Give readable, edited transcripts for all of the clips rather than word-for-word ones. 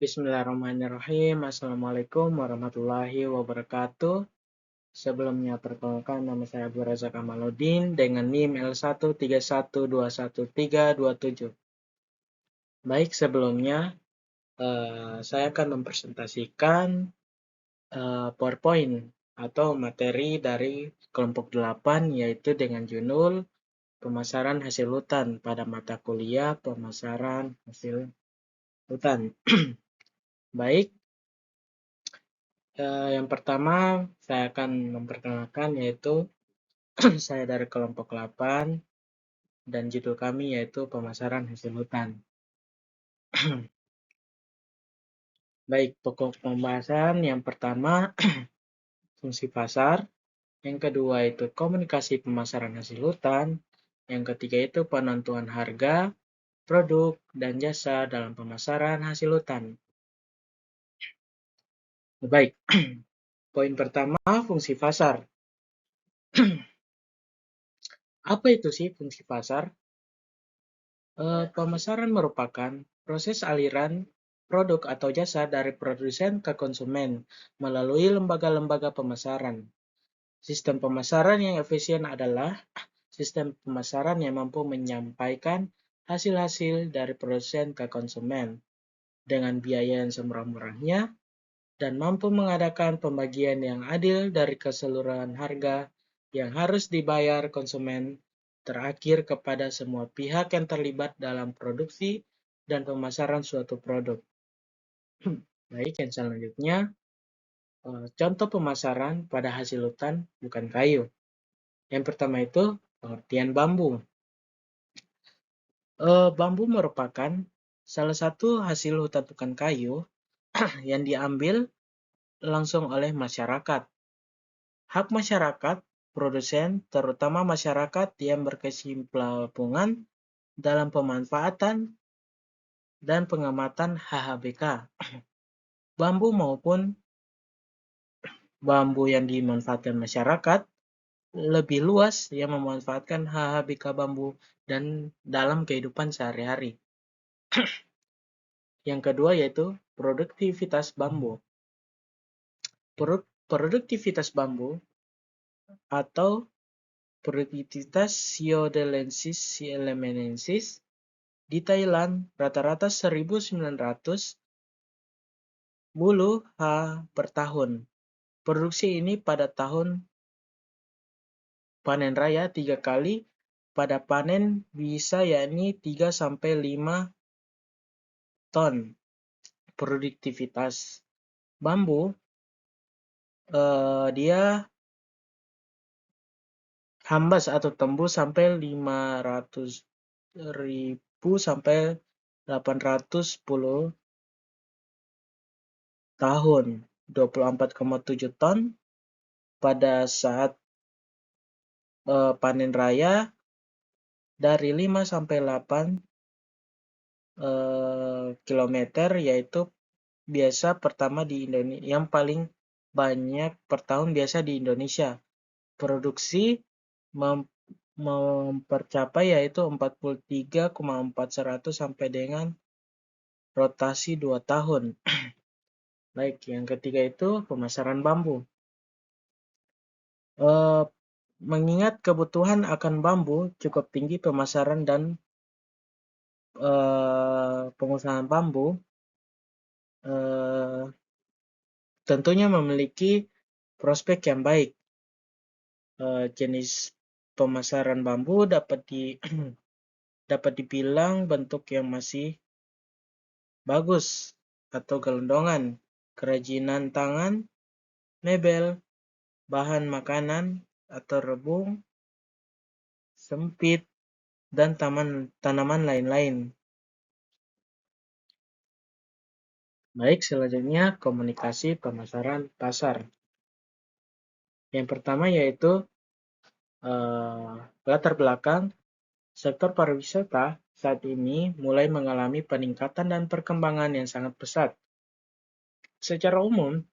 Bismillahirrahmanirrahim. Assalamualaikum warahmatullahi wabarakatuh. Sebelumnya perkenalkan nama saya Abdul Razak Kamaluddin dengan NIM L131213227. Baik, sebelumnya saya akan mempresentasikan PowerPoint atau materi dari kelompok 8 yaitu dengan judul Pemasaran Hasil Hutan pada mata kuliah Pemasaran Hasil Hutan. Baik, yang pertama saya akan memperkenalkan yaitu saya dari kelompok 8 dan judul kami yaitu Pemasaran Hasil Hutan. Baik, pokok pembahasan yang pertama fungsi pasar, yang kedua itu komunikasi pemasaran hasil hutan, yang ketiga itu penentuan harga, produk, dan jasa dalam pemasaran hasil hutan. Baik, poin pertama fungsi pasar. Apa itu sih fungsi pasar? Pemasaran merupakan proses aliran produk atau jasa dari produsen ke konsumen melalui lembaga-lembaga pemasaran. Sistem pemasaran yang efisien adalah sistem pemasaran yang mampu menyampaikan hasil-hasil dari produsen ke konsumen dengan biaya yang semurah-murahnya dan mampu mengadakan pembagian yang adil dari keseluruhan harga yang harus dibayar konsumen terakhir kepada semua pihak yang terlibat dalam produksi dan pemasaran suatu produk. Baik, yang selanjutnya, contoh pemasaran pada hasil hutan bukan kayu. Yang pertama itu pengertian bambu. Bambu merupakan salah satu hasil hutan bukan kayu yang diambil langsung oleh masyarakat. Hak masyarakat, produsen, terutama masyarakat yang berkesinambungan dalam pemanfaatan dan pengamatan HHBK. Bambu maupun bambu yang dimanfaatkan masyarakat lebih luas yang memanfaatkan HHBK bambu dan dalam kehidupan sehari-hari. Yang kedua yaitu produktivitas bambu. Produktivitas bambu atau produktivitas Siodelaensis di Thailand rata-rata 1.900 bulu H per tahun. Produksi ini pada tahun panen raya 3 kali pada panen bisa yakni 3-5 ton. Produktivitas bambu dia hambas atau tembus sampai 500.000 sampai 810 tahun, 24,7 ton pada saat panen raya dari 5 sampai 8 kilometer, yaitu biasa pertama di Indonesia, yang paling banyak per tahun biasa di Indonesia. Produksi mempercapai yaitu 43,400 sampai dengan rotasi 2 tahun. Baik, yang ketiga itu pemasaran bambu. Mengingat kebutuhan akan bambu cukup tinggi, pemasaran dan pengusahaan bambu tentunya memiliki prospek yang baik. Jenis pemasaran bambu dapat dibilang bentuk yang masih bagus atau gelondongan, kerajinan tangan, mebel, bahan makanan atau rebung, sempit, dan tanaman lain-lain. Baik, selanjutnya komunikasi pemasaran pasar. Yang pertama yaitu latar belakang. Sektor pariwisata saat ini mulai mengalami peningkatan dan perkembangan yang sangat pesat. Secara umum,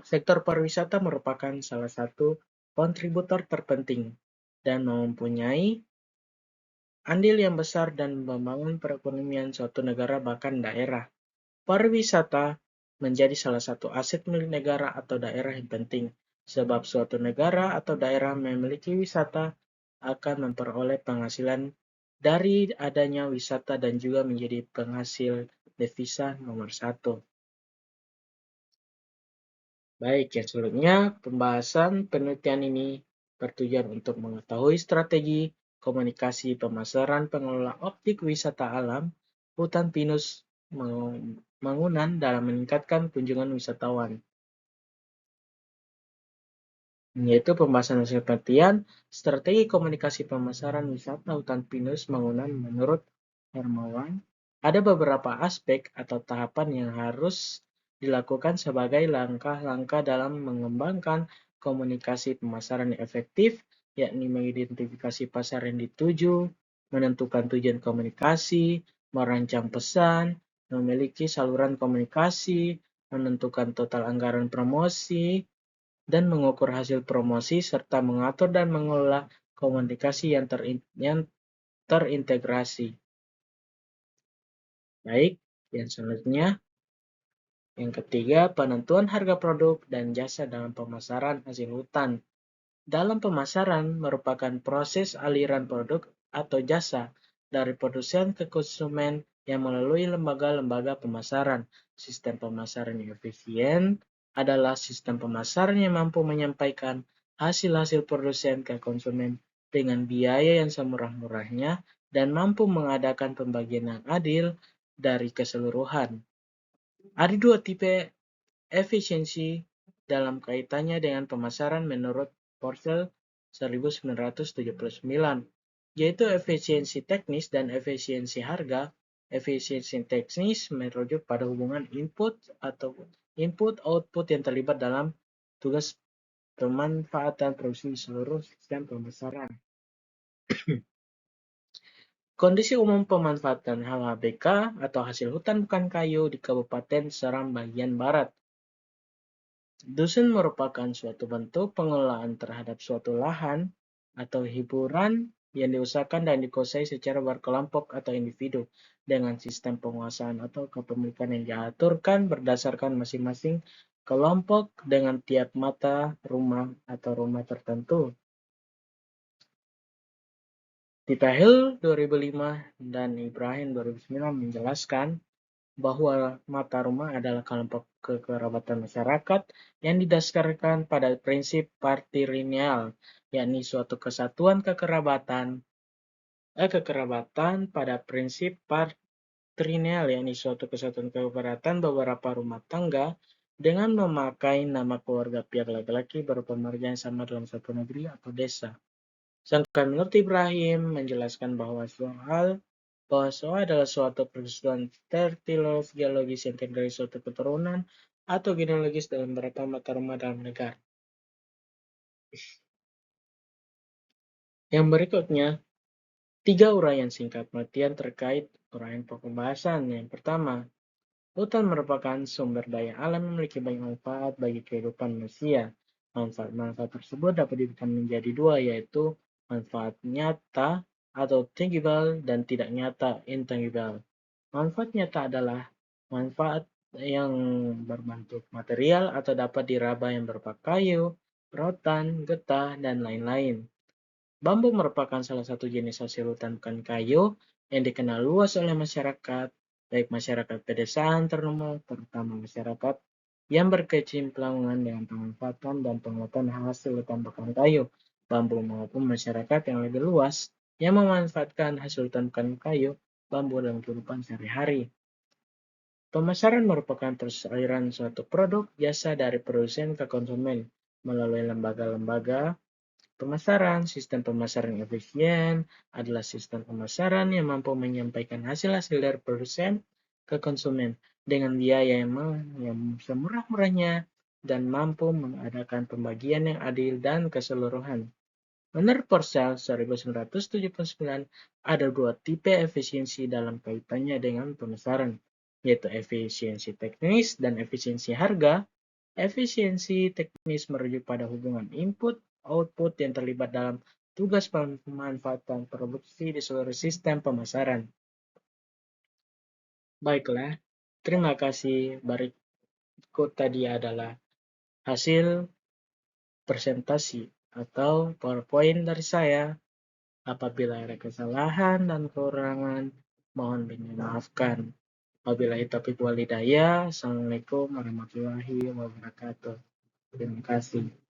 sektor pariwisata merupakan salah satu kontributor terpenting dan mempunyai andil yang besar dan membangun perekonomian suatu negara bahkan daerah. Pariwisata menjadi salah satu aset milik negara atau daerah yang penting, sebab suatu negara atau daerah memiliki wisata akan memperoleh penghasilan dari adanya wisata dan juga menjadi penghasil devisa nomor satu. Baik, yang selanjutnya pembahasan penelitian ini bertujuan untuk mengetahui strategi komunikasi pemasaran pengelola objek wisata alam, hutan pinus, bangunan dalam meningkatkan kunjungan wisatawan, yaitu pembahasan hasil penelitian strategi komunikasi pemasaran wisata hutan pinus bangunan menurut Hermawan. Ada beberapa aspek atau tahapan yang harus dilakukan sebagai langkah-langkah dalam mengembangkan komunikasi pemasaran yang efektif, yakni mengidentifikasi pasar yang dituju, menentukan tujuan komunikasi, merancang pesan, memiliki saluran komunikasi, menentukan total anggaran promosi, dan mengukur hasil promosi, serta mengatur dan mengelola komunikasi yang terintegrasi. Baik, yang selanjutnya, yang ketiga, penentuan harga produk dan jasa dalam pemasaran hasil hutan. Dalam pemasaran merupakan proses aliran produk atau jasa dari produsen ke konsumen yang melalui lembaga-lembaga pemasaran. Sistem pemasaran yang efisien adalah sistem pemasaran yang mampu menyampaikan hasil-hasil produsen ke konsumen dengan biaya yang semurah-murahnya dan mampu mengadakan pembagian yang adil dari keseluruhan. Ada dua tipe efisiensi dalam kaitannya dengan pemasaran menurut Porcel 1979, yaitu efisiensi teknis dan efisiensi harga. Efisiensi teknis merujuk pada hubungan input-output yang terlibat dalam tugas pemanfaatan produksi di seluruh sistem pemasaran. Kondisi umum pemanfaatan HHBK atau hasil hutan bukan kayu di Kabupaten Seram bagian Barat. Dusun merupakan suatu bentuk pengelolaan terhadap suatu lahan atau hiburan yang diusahakan dan dikuasai secara berkelompok atau individu dengan sistem penguasaan atau kepemilikan yang diaturkan berdasarkan masing-masing kelompok dengan tiap mata rumah atau rumah tertentu. Tita Hill 2005 dan Ibrahim 2009 menjelaskan bahwa mata rumah adalah kelompok kekerabatan masyarakat yang didasarkan pada prinsip patrilineal, yakni suatu kesatuan kekerabatan pada prinsip patrilineal, yakni suatu kesatuan kekerabatan beberapa rumah tangga dengan memakai nama keluarga pihak laki-laki berpemarga yang sama dalam satu negeri atau desa. Sedangkan menurut Ibrahim menjelaskan bahwa soal adalah suatu peristiwa tertilos geologis yang terdiri dari suatu keturunan atau genealogis dalam beberapa mata rumah dalam negara. Yang berikutnya, 3 uraian singkat penelitian terkait uraian pokok bahasan. Yang pertama, hutan merupakan sumber daya alam yang memiliki banyak manfaat bagi kehidupan manusia. Manfaat-manfaat tersebut dapat dibagi menjadi dua, yaitu manfaat nyata atau tangible dan tidak nyata intangible. Manfaat nyata adalah manfaat yang berbentuk material atau dapat diraba yang berupa kayu, rotan, getah, dan lain-lain. Bambu merupakan salah satu jenis hasil hutan bukan kayu yang dikenal luas oleh masyarakat, baik masyarakat pedesaan terutama masyarakat yang berkecimpung dengan pemanfaatan dan penguatan hasil hutan bukan kayu, bambu maupun masyarakat yang lebih luas yang memanfaatkan hasil hutan bukan kayu, bambu dalam kehidupan sehari-hari. Pemasaran merupakan aliran suatu produk jasa dari produsen ke konsumen melalui lembaga-lembaga pemasaran. Sistem pemasaran yang efisien adalah sistem pemasaran yang mampu menyampaikan hasil-hasil dari produsen ke konsumen dengan biaya yang semurah-murahnya dan mampu mengadakan pembagian yang adil dan keseluruhan. Menurut Porcel 1979, ada dua tipe efisiensi dalam kaitannya dengan pemasaran, yaitu efisiensi teknis dan efisiensi harga. Efisiensi teknis merujuk pada hubungan input-output yang terlibat dalam tugas pemanfaatan produksi di seluruh sistem pemasaran. Baiklah, Terima kasih. Berikut tadi adalah hasil presentasi atau PowerPoint dari saya. Apabila ada kesalahan dan kekurangan, mohon dimaafkan. Wabillahi taufiq walhidayah. Assalamualaikum warahmatullahi wabarakatuh. Terima kasih.